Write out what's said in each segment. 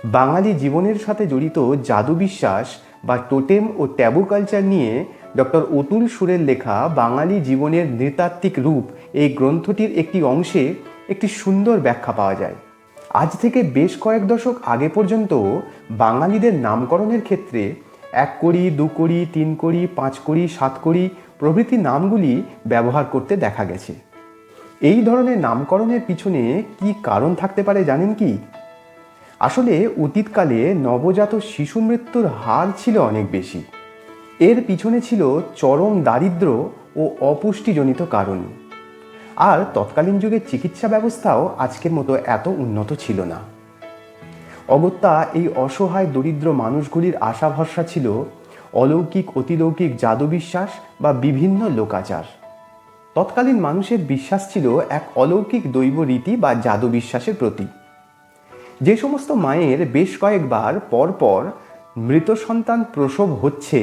বাঙালি জীবনের সাথে জড়িত জাদু বিশ্বাস বা টোটেম ও ট্যাবু কালচার নিয়ে ডক্টর অতুল সুরের লেখা বাঙালি জীবনের নৃতাত্ত্বিক রূপ এই গ্রন্থটির একটি অংশে একটি সুন্দর ব্যাখ্যা পাওয়া যায়। আজ থেকে বেশ কয়েক দশক আগে পর্যন্ত বাঙালিদের নামকরণের ক্ষেত্রে 1 কড়ি, 2 কড়ি, 3 কড়ি, 5 কড়ি, 7 কড়ি প্রভৃতি নামগুলি ব্যবহার করতে দেখা গেছে। এই ধরনের নামকরণের পিছনে কি কারণ থাকতে পারে জানেন কি? আসলে অতীতকালে নবজাত শিশু মৃত্যুর হার ছিল অনেক বেশি। এর পিছনে ছিল চরম দারিদ্র্য ও অপুষ্টিজনিত কারণ। আর তৎকালীন যুগের চিকিৎসা ব্যবস্থাও আজকের মতো এত উন্নত ছিল না। অগত্যা এই অসহায় দরিদ্র মানুষগুলির আশা ভরসা ছিল অলৌকিক অতিলৌকিক জাদু বিশ্বাস বা বিভিন্ন লোকাচার। তৎকালীন মানুষের বিশ্বাস ছিল এক অলৌকিক দৈব রীতি বা জাদু বিশ্বাসের প্রতি। যে সমস্ত মায়ের বেশ কয়েকবার পরপর মৃত সন্তান প্রসব হচ্ছে,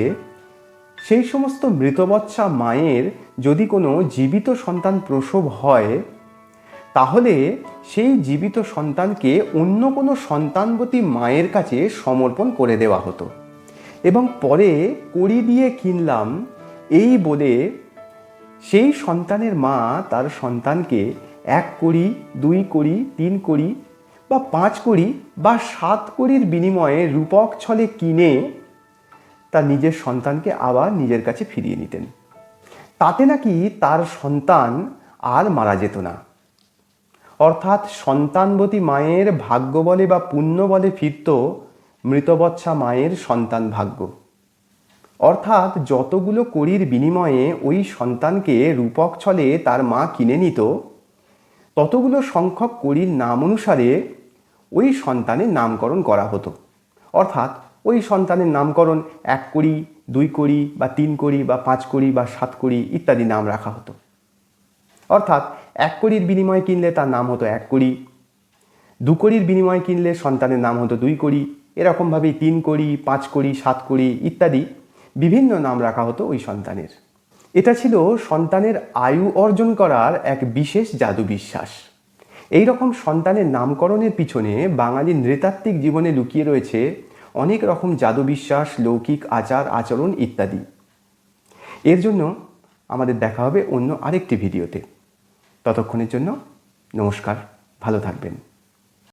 সেই সমস্ত মৃতবচ্ছা মায়ের যদি কোনো জীবিত সন্তান প্রসব হয়, তাহলে সেই জীবিত সন্তানকে অন্য কোনো সন্তানবতী মায়ের কাছে সমর্পণ করে দেওয়া হতো এবং পরে কড়ি দিয়ে কিনলাম এই বলে সেই সন্তানের মা তার সন্তানকে 1 কড়ি, 2 কড়ি, 3 কড়ি বা 5 কড়ি বা 7 কড়ির বিনিময়ে রূপক ছলে কিনে তার নিজের সন্তানকে আবার নিজের কাছে ফিরিয়ে নিতেন। তাতে নাকি তার সন্তান আর মারা যেত না। অর্থাৎ সন্তানবতী মায়ের ভাগ্য বলে বা পুণ্য বলে ফিরত মৃতবচ্ছা মায়ের সন্তান ভাগ্য। অর্থাৎ যতগুলো কড়ির বিনিময়ে ওই সন্তানকে রূপক ছলে তার মা কিনে নিত, ততগুলো সংখ্যক কড়ির নাম অনুসারে ওই সন্তানের নামকরণ করা হতো। অর্থাৎ ওই সন্তানের নামকরণ 1 কড়ি, 2 কড়ি বা 3 কড়ি বা 5 কড়ি বা 7 কড়ি ইত্যাদি নাম রাখা হতো। অর্থাৎ 1 কড়ির বিনিময়ে কিনলে তার নাম হতো 1 কড়ি, 2 কড়ির বিনিময়ে কিনলে সন্তানের নাম হতো 2 কড়ি, এরকমভাবেই 3 কড়ি, 5 কড়ি, 7 কড়ি ইত্যাদি বিভিন্ন নাম রাখা হতো ওই সন্তানের। এটা ছিল সন্তানের আয়ু অর্জন করার এক বিশেষ জাদু বিশ্বাস। এই রকম সন্তানের নামকরণের পিছনে বাঙালির নৃতাত্ত্বিক জীবনে লুকিয়ে রয়েছে অনেক রকম জাদু বিশ্বাস, লৌকিক আচার আচরণ ইত্যাদি। এর জন্য আমাদের দেখা হবে অন্য আরেকটি ভিডিওতে। ততক্ষণের জন্য নমস্কার, ভালো থাকবেন।